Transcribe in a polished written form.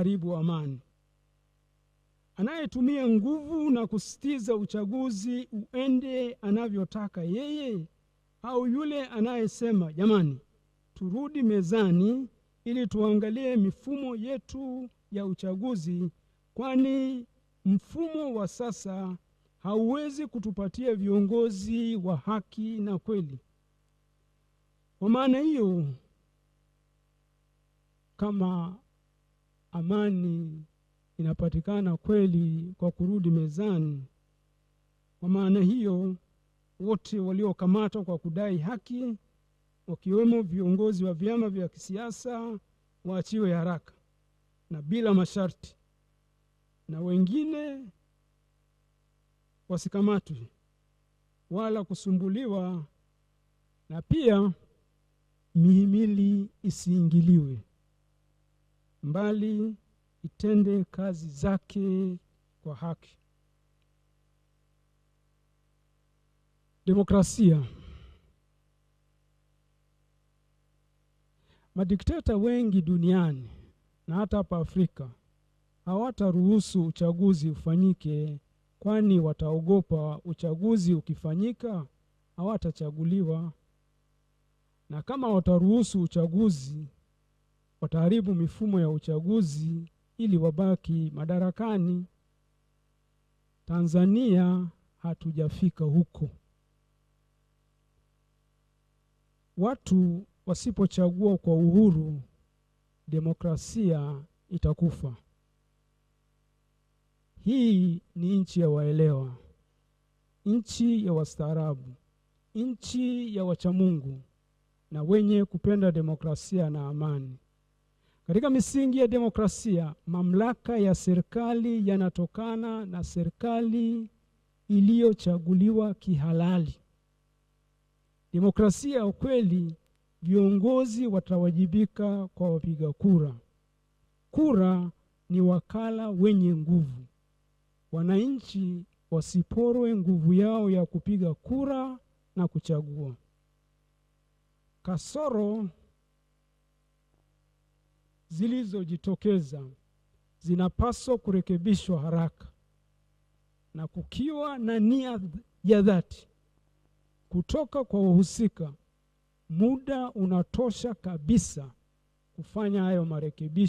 haribu amani. Anayetumia nguvu na kusitiza uchaguzi uende anavyotaka yeye, au yule anayesema jamani, turudi mezani ili tuangalie mifumo yetu ya uchaguzi, kwani mfumo wa sasa hauwezi kutupatia viongozi wa haki na kweli. Kwa maana hiyo, kama amani inapatikana kweli kwa kurudi mezani, kwa maana hiyo wote waliokamatwa kwa kudai haki, wakiwemo viongozi wa vyama vya kisiasa, waachiwe haraka na bila masharti, na wengine wasikamatwe wala kusumbuliwa, na pia mihimili isiingiliwe, mbali itende kazi zake kwa haki. Demokrasia. Madikteta wengi duniani na hata hapa Afrika hawataruhusu uchaguzi ufanyike, kwani wataogopa uchaguzi ukifanyika hawatachaguliwa, na kama wataruhusu uchaguzi wataharibu mifumo ya uchaguzi ili wabaki madarakani. Tanzania hatujafika huko. Watu wasipochagua kwa uhuru, demokrasia itakufa. Hii ni nchi ya waelewa, nchi ya wastaarabu, nchi ya wachamungu na wenye kupenda demokrasia na amani. Katika misingi ya demokrasia, mamlaka ya serikali yanatokana na serikali iliyochaguliwa kihalali. Demokrasia ya ukweli, viongozi watawajibika kwa wapiga kura. Kura ni wakala wenye nguvu. Wananchi wasiporwe nguvu yao ya kupiga kura na kuchagua. Kasoro zilizojitokeza zinapaswa kurekebishwa haraka, na kukiwa na nia ya dhati kutoka kwa wahusika, muda unatosha kabisa kufanya hayo marekebisho.